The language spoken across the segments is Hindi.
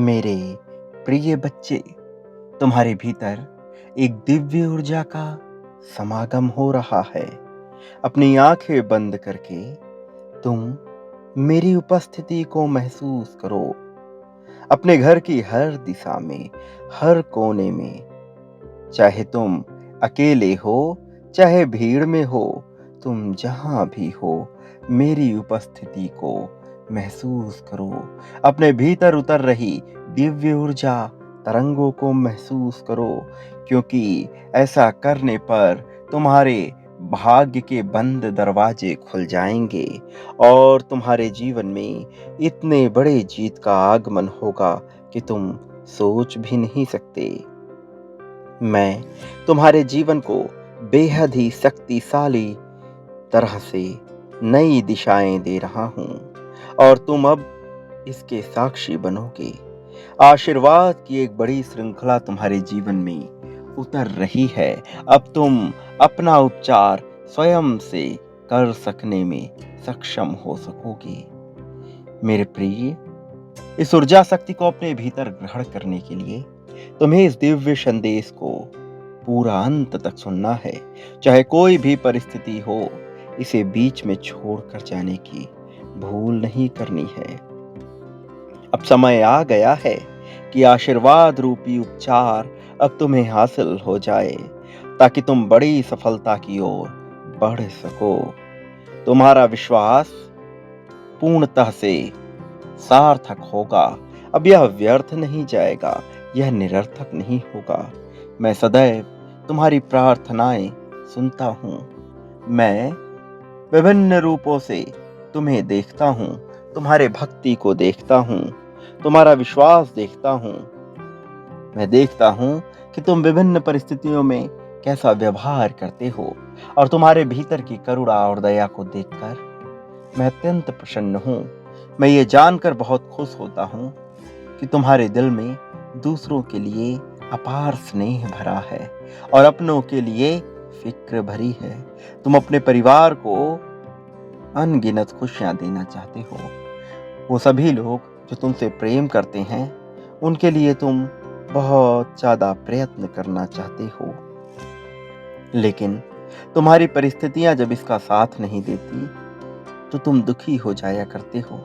मेरे प्रिय बच्चे, तुम्हारे भीतर एक दिव्य ऊर्जा का समागम हो रहा है। अपनी आंखें बंद करके तुम मेरी उपस्थिति को महसूस करो। अपने घर की हर दिशा में, हर कोने में, चाहे तुम अकेले हो, चाहे भीड़ में हो, तुम जहां भी हो, मेरी उपस्थिति को महसूस करो। अपने भीतर उतर रही दिव्य ऊर्जा तरंगों को महसूस करो, क्योंकि ऐसा करने पर तुम्हारे भाग्य के बंद दरवाजे खुल जाएंगे और तुम्हारे जीवन में इतने बड़े जीत का आगमन होगा कि तुम सोच भी नहीं सकते। मैं तुम्हारे जीवन को बेहद ही शक्तिशाली तरह से नई दिशाएं दे रहा हूं और तुम अब इसके साक्षी बनोगे। आशीर्वाद की एक बड़ी श्रृंखला तुम्हारे जीवन में उतर रही है। अब तुम अपना उपचार स्वयं से कर सकने में सक्षम हो सकोगे। मेरे प्रिय, इस ऊर्जा शक्ति को अपने भीतर ग्रहण करने के लिए तुम्हें इस दिव्य संदेश को पूरा अंत तक सुनना है। चाहे कोई भी परिस्थिति हो, इसे बीच में छोड़कर जाने की भूल नहीं करनी है। अब समय आ गया है कि आशीर्वाद रूपी उपचार अब तुम्हें हासिल हो जाए, ताकि तुम बड़ी सफलता की ओर बढ़ सको। तुम्हारा विश्वास पूर्णतः से सार्थक होगा। अब यह व्यर्थ नहीं जाएगा, यह निरर्थक नहीं होगा। मैं सदैव तुम्हारी प्रार्थनाएं सुनता हूँ। मैं विभिन्न रूपों से तुम्हें देखता हूँ, तुम्हारे भक्ति को देखता हूँ, तुम्हारा विश्वास देखता हूँ। मैं देखता हूँ कि तुम विभिन्न परिस्थितियों में कैसा व्यवहार करते हो और तुम्हारे भीतर की करुणा और दया को देखकर मैं अत्यंत प्रसन्न हूँ। मैं ये जानकर बहुत खुश होता हूँ कि तुम्हारे दिल में दूसरों के लिए अपार स्नेह भरा है और अपनों के लिए फिक्र भरी है। तुम अपने परिवार को अनगिनत खुशियां देना चाहते हो। वो सभी लोग जो तुमसे प्रेम करते हैं, उनके लिए तुम बहुत ज्यादा प्रयत्न करना चाहते हो, लेकिन तुम्हारी परिस्थितियां जब इसका साथ नहीं देती तो तुम दुखी हो जाया करते हो।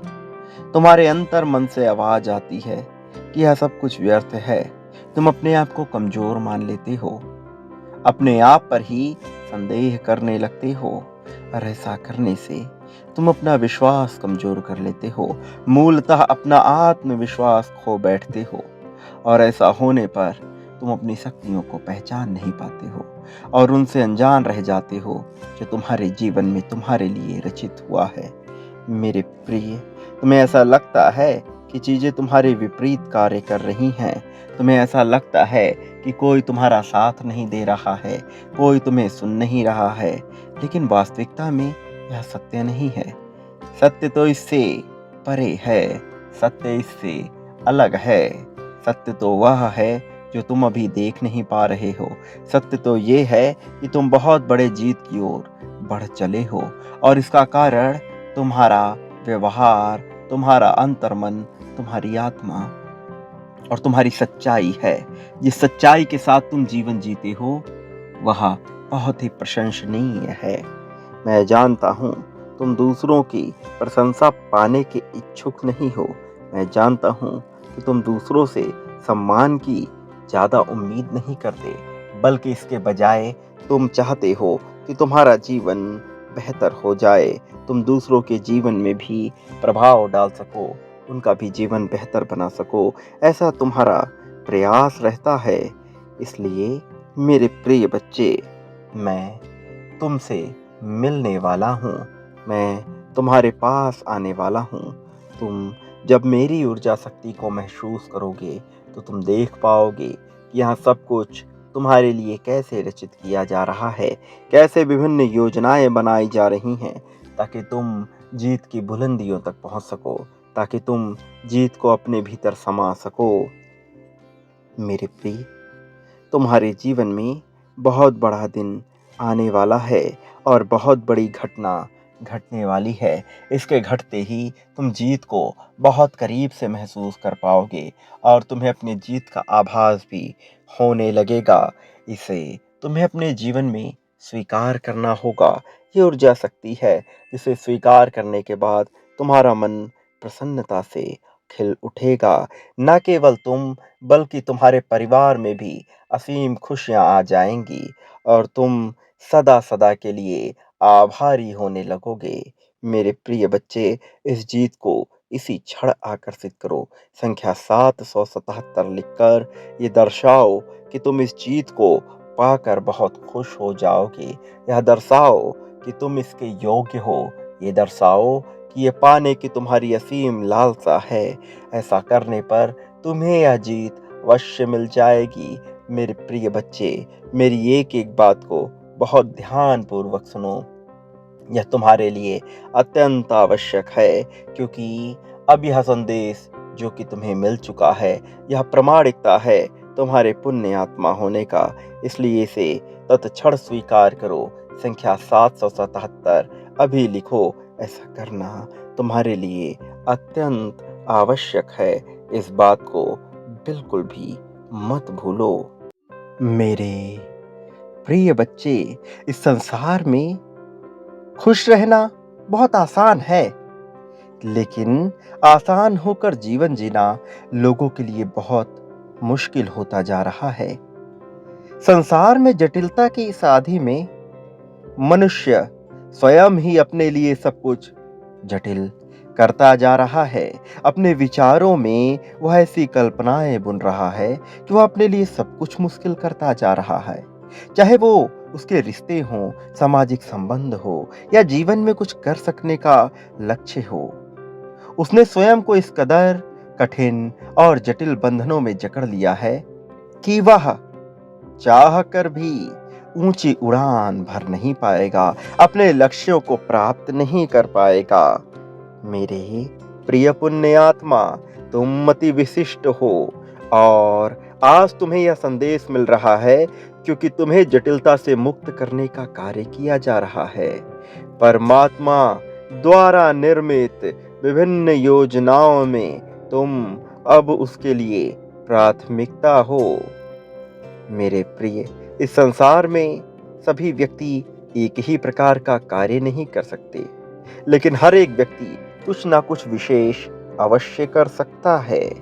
तुम्हारे अंतर मन से आवाज आती है कि यह सब कुछ व्यर्थ है। तुम अपने आप को कमजोर मान लेते हो, अपने आप पर ही संदेह करने लगते हो और ऐसा करने से तुम अपना विश्वास कमजोर कर लेते हो। मूलतः अपना आत्मविश्वास खो बैठते हो और ऐसा होने पर तुम अपनी शक्तियों को पहचान नहीं पाते हो और उनसे अनजान रह जाते हो जो तुम्हारे जीवन में तुम्हारे लिए रचित हुआ है। मेरे प्रिय, तुम्हें ऐसा लगता है कि चीजें तुम्हारे विपरीत कार्य कर रही हैं। तुम्हें ऐसा लगता है कि कोई तुम्हारा साथ नहीं दे रहा है, कोई तुम्हें सुन नहीं रहा है, लेकिन वास्तविकता में यह सत्य नहीं है। सत्य तो इससे परे है, सत्य इससे अलग है। सत्य तो वह है जो तुम अभी देख नहीं पा रहे हो। सत्य तो ये है कि तुम बहुत बड़े जीत की ओर बढ़ चले हो और इसका कारण तुम्हारा व्यवहार, तुम्हारा अंतर्मन, तुम्हारी आत्मा और तुम्हारी सच्चाई है। जिस सच्चाई के साथ तुम जीवन जीते हो वह बहुत ही प्रशंसनीय है। मैं जानता हूँ तुम दूसरों की प्रशंसा पाने के इच्छुक नहीं हो। मैं जानता हूँ कि तुम दूसरों से सम्मान की ज्यादा उम्मीद नहीं करते, बल्कि इसके बजाय तुम चाहते हो कि तुम्हारा जीवन बेहतर हो जाए। तुम दूसरों के जीवन में भी प्रभाव डाल सको, उनका भी जीवन बेहतर बना सको, ऐसा तुम्हारा प्रयास रहता है। इसलिए मेरे प्रिय बच्चे, मैं तुमसे मिलने वाला हूँ, मैं तुम्हारे पास आने वाला हूँ। तुम जब मेरी ऊर्जा शक्ति को महसूस करोगे तो तुम देख पाओगे कि यहाँ सब कुछ तुम्हारे लिए कैसे रचित किया जा रहा है, कैसे विभिन्न योजनाएं बनाई जा रही हैं ताकि तुम जीत की बुलंदियों तक पहुंच सको, ताकि तुम जीत को अपने भीतर समा सको। मेरे प्रिय, तुम्हारे जीवन में बहुत बड़ा दिन आने वाला है और बहुत बड़ी घटना घटने वाली है। इसके घटते ही तुम जीत को बहुत करीब से महसूस कर पाओगे और तुम्हें अपनी जीत का आभास भी होने लगेगा। इसे तुम्हें अपने जीवन में स्वीकार करना होगा। ये ऊर्जा शक्ति है जिसे स्वीकार करने के बाद तुम्हारा मन प्रसन्नता से खिल उठेगा। न केवल तुम बल्कि तुम्हारे परिवार में भी असीम खुशियाँ आ जाएँगी और तुम सदा-सदा के लिए आभारी होने लगोगे। मेरे प्रिय बच्चे, इस जीत को इसी क्षण आकर्षित करो। संख्या 777 लिखकर ये दर्शाओ कि तुम इस जीत को पाकर बहुत खुश हो जाओगे। यह दर्शाओ कि तुम इसके योग्य हो। ये दर्शाओ कि ये पाने की तुम्हारी असीम लालसा है। ऐसा करने पर तुम्हें यह जीत अवश्य मिल जाएगी। मेरे प्रिय बच्चे, मेरी एक-एक बात को बहुत ध्यानपूर्वक सुनो। यह तुम्हारे लिए अत्यंत आवश्यक है क्योंकि अब यह संदेश जो कि तुम्हें मिल चुका है, यह प्रामाणिकता है तुम्हारे पुण्य आत्मा होने का। इसलिए इसे तत्क्षण स्वीकार करो। संख्या 777 अभी लिखो। ऐसा करना तुम्हारे लिए अत्यंत आवश्यक है। इस बात को बिल्कुल भी मत भूलो। मेरे प्रिय बच्चे, इस संसार में खुश रहना बहुत आसान है, लेकिन आसान होकर जीवन जीना लोगों के लिए बहुत मुश्किल होता जा रहा है। संसार में जटिलता की इस आधि में मनुष्य स्वयं ही अपने लिए सब कुछ जटिल करता जा रहा है। अपने विचारों में वह ऐसी कल्पनाएं बुन रहा है कि वह अपने लिए सब कुछ मुश्किल करता जा रहा है। चाहे वो उसके रिश्ते हों, सामाजिक संबंध हो या जीवन में कुछ कर सकने का लक्ष्य हो। उसने स्वयं को इस कदर कठिन और जटिल बंधनों में जकड़ लिया है कि वह चाह कर भी ऊंची उड़ान भर नहीं पाएगा, अपने लक्ष्यों को प्राप्त नहीं कर पाएगा। मेरे प्रिय पुण्य आत्मा, तुम अति विशिष्ट हो और आज तुम्हें यह संदेश मिल रहा है क्योंकि तुम्हें जटिलता से मुक्त करने का कार्य किया जा रहा है। परमात्मा द्वारा निर्मित विभिन्न योजनाओं में तुम अब उसके लिए प्राथमिकता हो। मेरे प्रिय, इस संसार में सभी व्यक्ति एक ही प्रकार का कार्य नहीं कर सकते, लेकिन हर एक व्यक्ति कुछ ना कुछ विशेष अवश्य कर सकता है।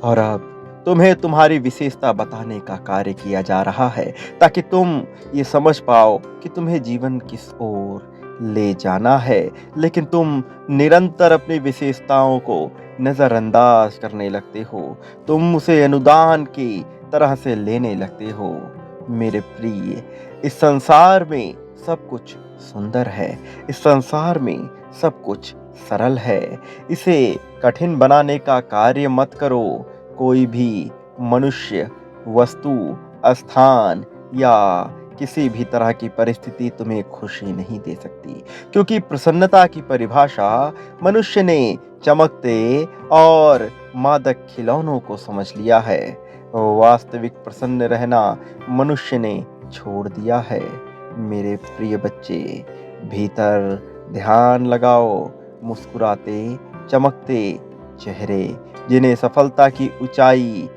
और अब तुम्हें तुम्हारी विशेषता बताने का कार्य किया जा रहा है ताकि तुम ये समझ पाओ कि तुम्हें जीवन किस ओर ले जाना है। लेकिन तुम निरंतर अपनी विशेषताओं को नजरअंदाज करने लगते हो। तुम उसे अनुदान की तरह से लेने लगते हो। मेरे प्रिय, इस संसार में सब कुछ सुंदर है। इस संसार में सब कुछ सरल है। इसे कठिन बनाने का कार्य मत करो। कोई भी मनुष्य, वस्तु, स्थान या किसी भी तरह की परिस्थिति तुम्हें खुशी नहीं दे सकती, क्योंकि प्रसन्नता की परिभाषा मनुष्य ने चमकते और मादक खिलौनों को समझ लिया है। वास्तविक प्रसन्न रहना मनुष्य ने छोड़ दिया है। मेरे प्रिय बच्चे, भीतर ध्यान लगाओ। मुस्कुराते, चमकते चेहरे जिन्हें सफलता की ऊंचाई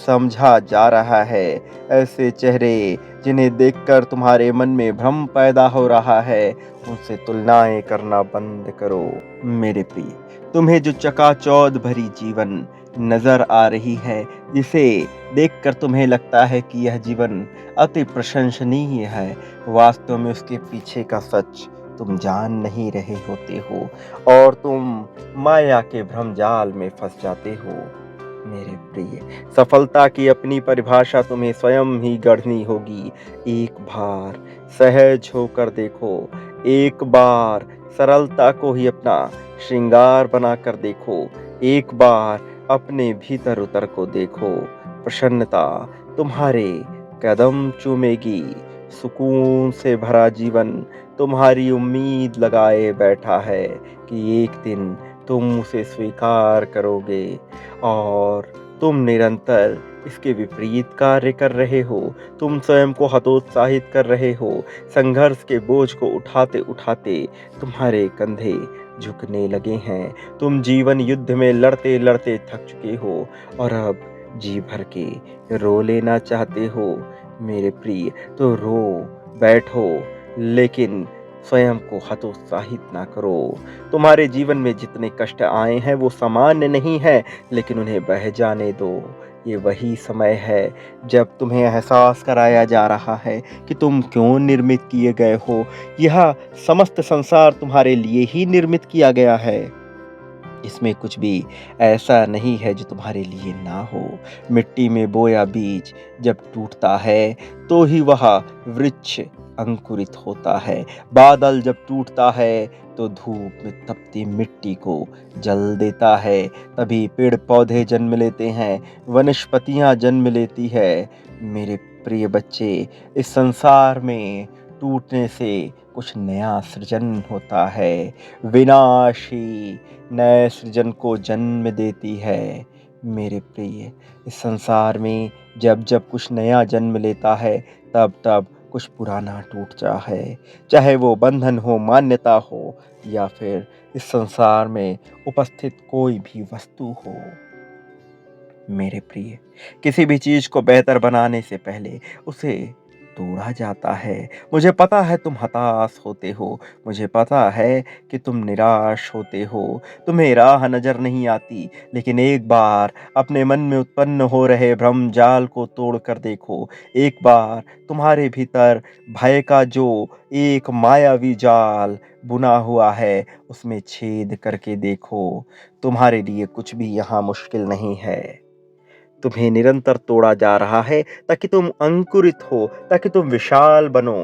समझा जा रहा है, ऐसे चेहरे जिन्हें देखकर तुम्हारे मन में भ्रम पैदा हो रहा है, उनसे तुलनाएं करना बंद करो। मेरे प्रिय, तुम्हें जो चकाचौंध भरी जीवन नजर आ रही है, जिसे देखकर तुम्हें लगता है कि यह जीवन अति प्रशंसनीय है, वास्तव में उसके पीछे का सच तुम जान नहीं रहे होते हो और तुम माया के भ्रमजाल में फंस जाते हो। मेरे प्रिय, सफलता की अपनी परिभाषा तुम्हें स्वयं ही गढ़नी होगी। एक बार सहज होकर देखो। एक बार सरलता को ही अपना श्रृंगार बनाकर देखो। एक बार अपने भीतर उतर को देखो। प्रसन्नता तुम्हारे कदम चूमेगी। सुकून से भरा जीवन तुम्हारी उम्मीद लगाए बैठा है कि एक दिन तुम उसे स्वीकार करोगे और तुम निरंतर इसके विपरीत कार्य कर रहे हो। तुम स्वयं को हतोत्साहित कर रहे हो। संघर्ष के बोझ को उठाते उठाते तुम्हारे कंधे झुकने लगे हैं। तुम जीवन युद्ध में लड़ते लड़ते थक चुके हो और अब जी भर के रो लेना चाहते हो। मेरे प्रिय, तो रो बैठो, लेकिन स्वयं को हतोत्साहित ना करो। तुम्हारे जीवन में जितने कष्ट आए हैं वो सामान्य नहीं है, लेकिन उन्हें बह जाने दो। ये वही समय है जब तुम्हें एहसास कराया जा रहा है कि तुम क्यों निर्मित किए गए हो। यह समस्त संसार तुम्हारे लिए ही निर्मित किया गया है। इसमें कुछ भी ऐसा नहीं है जो तुम्हारे लिए ना हो। मिट्टी में बोया बीज जब टूटता है तो ही वह वृक्ष अंकुरित होता है। बादल जब टूटता है तो धूप में तपती मिट्टी को जल देता है। तभी पेड़ पौधे जन्म लेते हैं, वनस्पतियां जन्म लेती है। मेरे प्रिय बच्चे, इस संसार में टूटने से कुछ नया सृजन होता है। विनाश ही नए सृजन को जन्म देती है। मेरे प्रिय, इस संसार में जब जब कुछ नया जन्म लेता है तब तब कुछ पुराना टूट जाता है। चाहे वो बंधन हो, मान्यता हो, या फिर इस संसार में उपस्थित कोई भी वस्तु हो। मेरे प्रिय, किसी भी चीज को बेहतर बनाने से पहले उसे तोड़ा जाता है। मुझे पता है तुम हताश होते हो। मुझे पता है कि तुम निराश होते हो। तुम्हें राह नजर नहीं आती, लेकिन एक बार अपने मन में उत्पन्न हो रहे भ्रम जाल को तोड़ कर देखो। एक बार तुम्हारे भीतर भय का जो एक मायावी जाल बुना हुआ है उसमें छेद करके देखो। तुम्हारे लिए कुछ भी यहाँ मुश्किल नहीं है। तुम्हें निरंतर तोड़ा जा रहा है ताकि तुम अंकुरित हो, ताकि तुम विशाल बनो।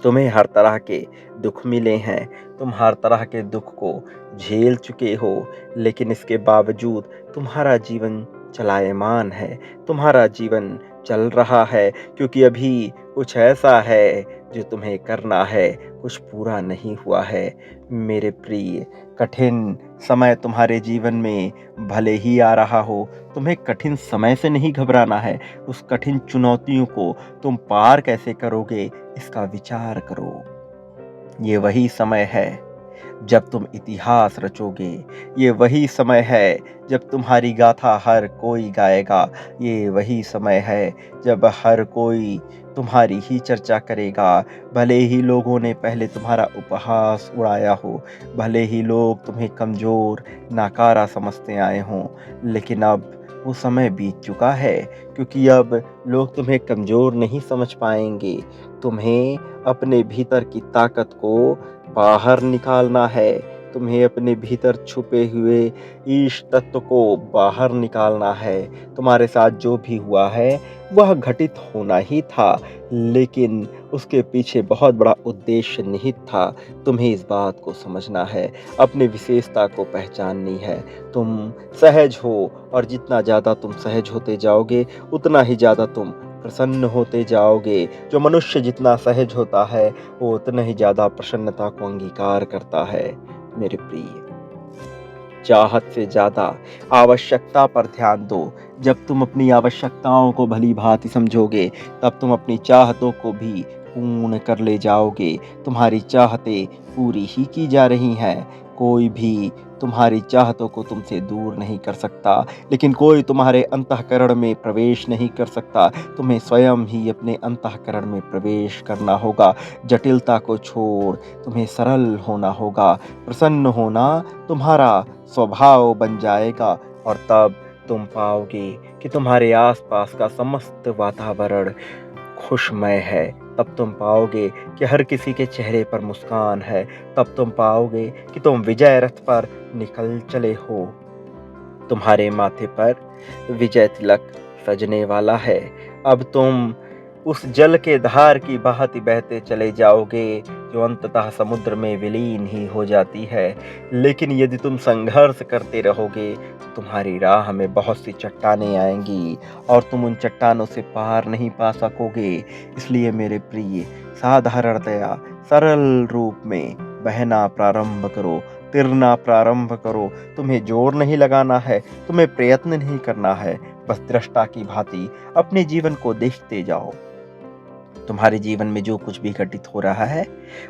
तुम्हें हर तरह के दुख मिले हैं। तुम हर तरह के दुख को झेल चुके हो, लेकिन इसके बावजूद तुम्हारा जीवन चलायमान है। तुम्हारा जीवन चल रहा है, क्योंकि अभी कुछ ऐसा है जो तुम्हें करना है, कुछ पूरा नहीं हुआ है। मेरे प्रिय, कठिन समय तुम्हारे जीवन में भले ही आ रहा हो, तुम्हें कठिन समय से नहीं घबराना है। उस कठिन चुनौतियों को तुम पार कैसे करोगे, इसका विचार करो। ये वही समय है जब तुम इतिहास रचोगे। ये वही समय है जब तुम्हारी गाथा हर कोई गाएगा। ये वही समय है जब हर कोई तुम्हारी ही चर्चा करेगा। भले ही लोगों ने पहले तुम्हारा उपहास उड़ाया हो, भले ही लोग तुम्हें कमज़ोर, नाकारा समझते आए हों, लेकिन अब वो समय बीत चुका है, क्योंकि अब लोग तुम्हें कमज़ोर नहीं समझ पाएंगे। तुम्हें अपने भीतर की ताकत को बाहर निकालना है। तुम्हें अपने भीतर छुपे हुए ईश तत्व को बाहर निकालना है। तुम्हारे साथ जो भी हुआ है वह घटित होना ही था, लेकिन उसके पीछे बहुत बड़ा उद्देश्य निहित था। तुम्हें इस बात को समझना है, अपनी विशेषता को पहचाननी है। तुम सहज हो, और जितना ज़्यादा तुम सहज होते जाओगे उतना ही ज़्यादा तुम प्रसन्न होते जाओगे। जो मनुष्य जितना सहज होता है वो उतना ही ज़्यादा प्रसन्नता को अंगीकार करता है। मेरे प्रिय, चाहत से ज़्यादा आवश्यकता पर ध्यान दो। जब तुम अपनी आवश्यकताओं को भली भांति समझोगे, तब तुम अपनी चाहतों को भी पूर्ण कर ले जाओगे। तुम्हारी चाहतें पूरी ही की जा रही हैं। कोई भी तुम्हारी चाहतों को तुमसे दूर नहीं कर सकता, लेकिन कोई तुम्हारे अंतःकरण में प्रवेश नहीं कर सकता। तुम्हें स्वयं ही अपने अंतःकरण में प्रवेश करना होगा। जटिलता को छोड़ तुम्हें सरल होना होगा। प्रसन्न होना तुम्हारा स्वभाव बन जाएगा, और तब तुम पाओगे कि तुम्हारे आसपास का समस्त वातावरण खुशमय है। तब तुम पाओगे कि हर किसी के चेहरे पर मुस्कान है। तब तुम पाओगे कि तुम विजय रथ पर निकल चले हो। तुम्हारे माथे पर विजय तिलक सजने वाला है। अब तुम उस जल के धार की भांति बहते चले जाओगे जो अंततः समुद्र में विलीन ही हो जाती है। लेकिन यदि तुम संघर्ष करते रहोगे तो तुम्हारी राह में बहुत सी चट्टानें आएंगी और तुम उन चट्टानों से पार नहीं पा सकोगे। इसलिए मेरे प्रिय, साधारणतया सरल रूप में बहना प्रारंभ करो, उतरना प्रारंभ करो। तुम्हें जोर नहीं लगाना है, तुम्हें प्रयत्न नहीं करना है, बस दृष्टा की भांति अपने जीवन को देखते जाओ। तुम्हारे जीवन में जो कुछ भी घटित हो रहा है,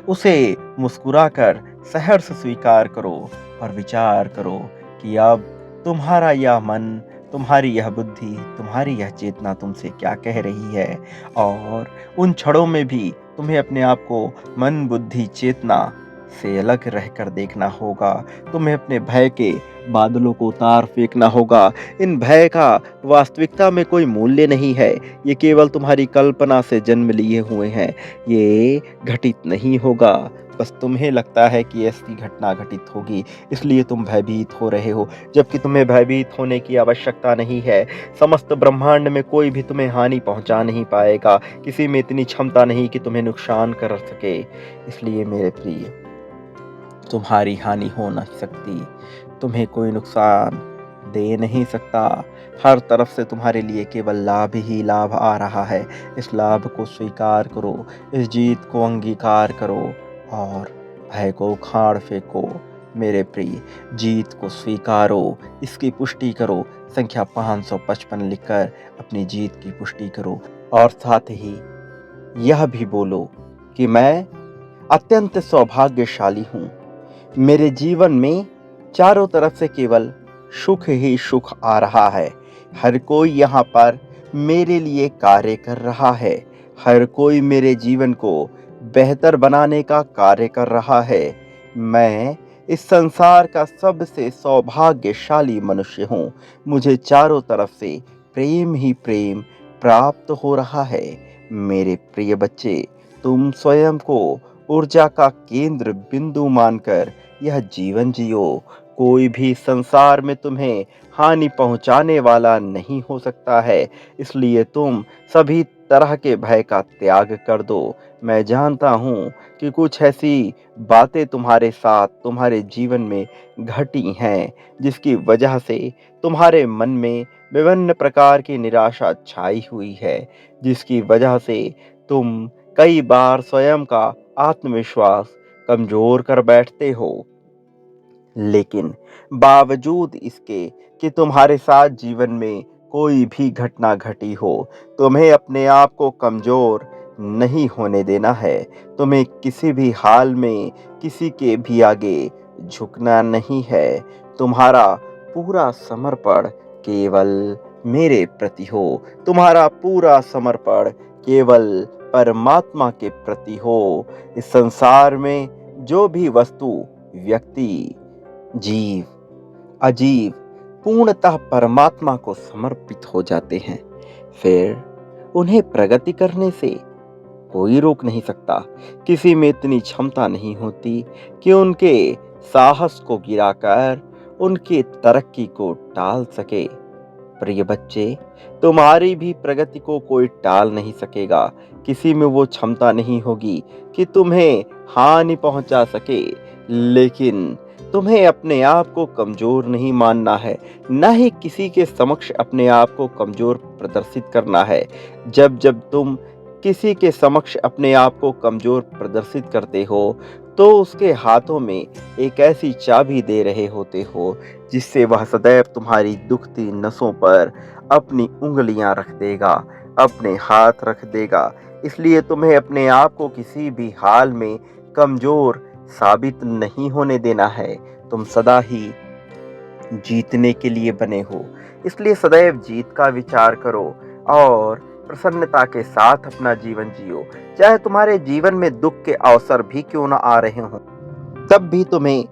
उसे मुस्कुराकर सहर्ष स्वीकार करो और विचार करो कि अब तुम्हारा यह मन, तुम्हारी यह बुद्धि, तुम्हारी यह चेतना तुमसे क्या कह रही है। और उन क्षणों में भी तुम्हें अपने आप को मन, बुद्धि, चेतना से अलग रहकर देखना होगा। तुम्हें अपने भय के बादलों को उतार फेंकना होगा। इन भय का वास्तविकता में कोई मूल्य नहीं है। ये केवल तुम्हारी कल्पना से जन्म लिए हुए हैं। ये घटित नहीं होगा। बस तुम्हें लगता है कि ऐसी घटना घटित होगी, इसलिए तुम भयभीत हो रहे हो, जबकि तुम्हें भयभीत होने की आवश्यकता नहीं है। समस्त ब्रह्मांड में कोई भी तुम्हें हानि पहुंचा नहीं पाएगा। किसी में इतनी क्षमता नहीं कि तुम्हें नुकसान कर सके। इसलिए मेरे प्रिय, तुम्हारी हानि हो नहीं सकती, तुम्हें कोई नुकसान दे नहीं सकता। हर तरफ से तुम्हारे लिए केवल लाभ ही लाभ आ रहा है। इस लाभ को स्वीकार करो, इस जीत को अंगीकार करो और भय को उखाड़ फेंको। मेरे प्रिय, जीत को स्वीकारो, इसकी पुष्टि करो। संख्या 555 लिखकर अपनी जीत की पुष्टि करो और साथ ही यह भी बोलो कि मैं अत्यंत सौभाग्यशाली हूँ। मेरे जीवन में चारों तरफ से केवल सुख ही सुख आ रहा है। हर कोई यहाँ पर मेरे लिए कार्य कर रहा है। हर कोई मेरे जीवन को बेहतर बनाने का कार्य कर रहा है। मैं इस संसार का सबसे सौभाग्यशाली मनुष्य हूँ। मुझे चारों तरफ से प्रेम ही प्रेम प्राप्त हो रहा है। मेरे प्रिय बच्चे, तुम स्वयं को ऊर्जा का केंद्र बिंदु मानकर यह जीवन जियो। कोई भी संसार में तुम्हें हानि पहुंचाने वाला नहीं हो सकता है। इसलिए तुम सभी तरह के भय का त्याग कर दो। मैं जानता हूँ कि कुछ ऐसी बातें तुम्हारे साथ तुम्हारे जीवन में घटी हैं, जिसकी वजह से तुम्हारे मन में विभिन्न प्रकार की निराशा छाई हुई है, जिसकी वजह से तुम कई बार स्वयं का आत्मविश्वास कमजोर कर बैठते हो। लेकिन बावजूद इसके कि तुम्हारे साथ जीवन में कोई भी घटना घटी हो, तुम्हें अपने आप को कमजोर नहीं होने देना है। तुम्हें किसी भी हाल में किसी के भी आगे झुकना नहीं है। तुम्हारा पूरा समर्पण केवल मेरे प्रति हो। तुम्हारा पूरा समर्पण केवल परमात्मा के प्रति हो। इस संसार में जो भी वस्तु, व्यक्ति, जीव, अजीव पूर्णतः परमात्मा को समर्पित हो जाते हैं, फिर उन्हें प्रगति करने से कोई रोक नहीं सकता। किसी में इतनी क्षमता नहीं होती कि उनके साहस को गिराकर उनकी तरक्की को टाल सके। प्रिय बच्चे, तुम्हारी भी प्रगति को कोई टाल नहीं सकेगा। किसी में वो क्षमता नहीं होगी कि तुम्हें हानि पहुंचा सके। लेकिन तुम्हें अपने आप को कमजोर नहीं मानना है, न ही किसी के समक्ष अपने आप को कमजोर प्रदर्शित करना है। जब जब तुम किसी के समक्ष अपने आप को कमजोर प्रदर्शित करते हो, तो उसके हाथों में एक ऐसी चाबी दे रहे होते हो, जिससे वह सदैव तुम्हारी दुखती नसों पर अपनी उंगलियां रख देगा, अपने हाथ रख देगा। इसलिए तुम्हें अपने आप को किसी भी हाल में कमजोर साबित नहीं होने देना है। तुम सदा ही जीतने के लिए बने हो। इसलिए सदैव जीत का विचार करो और प्रसन्नता के साथ अपना जीवन जियो। चाहे तुम्हारे जीवन में दुख के अवसर भी क्यों ना आ रहे हों, तब भी तुम्हें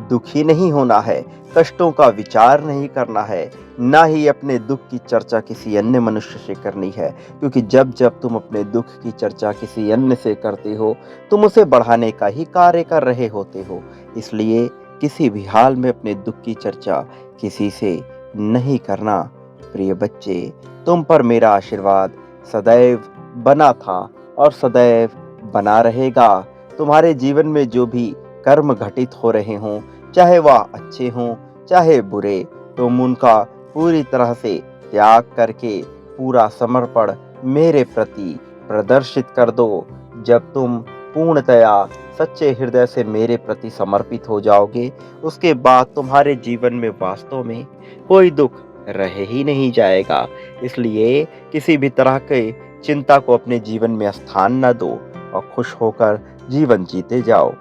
दुखी नहीं होना है, कष्टों का विचार नहीं करना है, ना ही अपने दुख की चर्चा किसी अन्य मनुष्य से करनी है। क्योंकि जब जब तुम अपने दुख की चर्चा किसी अन्य से करते हो, तुम उसे बढ़ाने का ही कार्य कर रहे होते हो। इसलिए किसी भी हाल में अपने दुख की चर्चा किसी से नहीं करना। प्रिय बच्चे, तुम पर मेरा आशीर्वाद सदैव बना था और सदैव बना रहेगा। तुम्हारे जीवन में जो भी कर्म घटित हो रहे हों, चाहे वह अच्छे हों चाहे बुरे, तुम उनका पूरी तरह से त्याग करके पूरा समर्पण मेरे प्रति प्रदर्शित कर दो। जब तुम पूर्णतया सच्चे हृदय से मेरे प्रति समर्पित हो जाओगे, उसके बाद तुम्हारे जीवन में वास्तव में कोई दुख रह ही नहीं जाएगा। इसलिए किसी भी तरह के चिंता को अपने जीवन में स्थान न दो और खुश होकर जीवन जीते जाओ।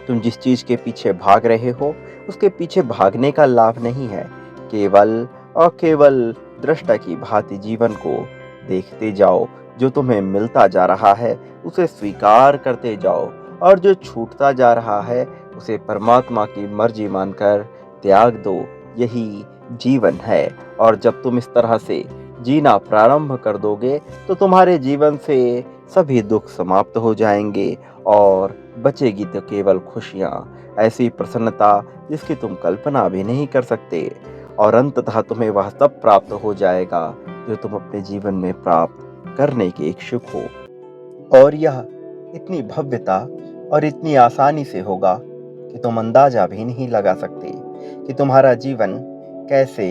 तुम जिस चीज के पीछे भाग रहे हो, उसके पीछे भागने का लाभ नहीं है। केवल और केवल दृष्टा की भांति जीवन को देखते जाओ। जो तुम्हें मिलता जा रहा है उसे स्वीकार करते जाओ, और जो छूटता जा रहा है उसे परमात्मा की मर्जी मानकर त्याग दो। यही जीवन है। और जब तुम इस तरह से जीना प्रारंभ कर दोगे तो तुम्हारे जीवन से सभी दुख समाप्त हो जाएंगे, और बचेगी तो केवल खुशियाँ, ऐसी प्रसन्नता जिसकी तुम कल्पना भी नहीं कर सकते। और अंततः तुम्हें वह सब प्राप्त हो जाएगा जो तुम अपने जीवन में प्राप्त करने के इच्छुक हो। और यह इतनी भव्यता और इतनी आसानी से होगा कि तुम अंदाजा भी नहीं लगा सकते कि तुम्हारा जीवन कैसे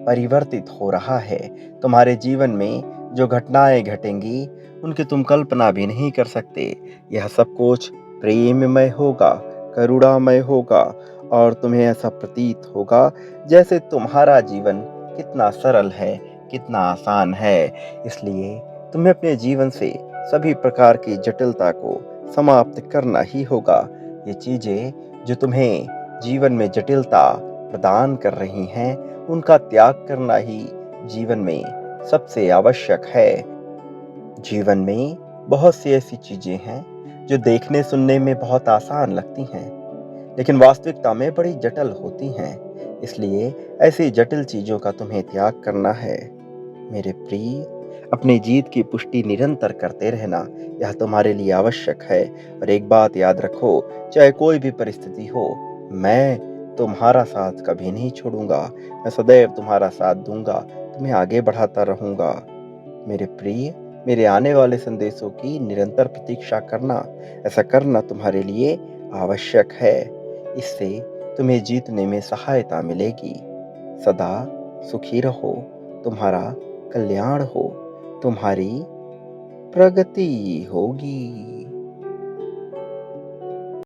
परिवर्तित हो रहा है। तुम्हारे जीवन में जो घटनाएं घटेंगी उनकी तुम कल्पना भी नहीं कर सकते। यह सब कुछ प्रेममय होगा, करुणामय होगा, और तुम्हें ऐसा प्रतीत होगा जैसे तुम्हारा जीवन कितना सरल है, कितना आसान है। इसलिए तुम्हें अपने जीवन से सभी प्रकार की जटिलता को समाप्त करना ही होगा। ये चीजें जो तुम्हें जीवन में जटिलता प्रदान कर रही हैं, उनका त्याग करना ही जीवन में सबसे आवश्यक है। जीवन में बहुत सी ऐसी चीजें हैं जो देखने सुनने में बहुत आसान लगती हैं, लेकिन वास्तविकता में बड़ी जटिल होती हैं। इसलिए ऐसी जटिल चीजों का तुम्हें त्याग करना है। मेरे प्रिय, अपनी जीत की पुष्टि निरंतर करते रहना, यह तुम्हारे लिए आवश्यक है। और एक बात याद रखो, चाहे कोई भी परिस्थिति हो, मैं तुम्हारा साथ कभी नहीं छोड़ूंगा। मैं सदैव तुम्हारा साथ दूंगा, तुम्हें आगे बढ़ाता रहूंगा। मेरे प्रिय, मेरे आने वाले संदेशों की निरंतर प्रतीक्षा करना, ऐसा करना तुम्हारे लिए आवश्यक है। इससे तुम्हें जीतने में सहायता मिलेगी। सदा सुखी रहो, तुम्हारा कल्याण हो, तुम्हारी प्रगति होगी।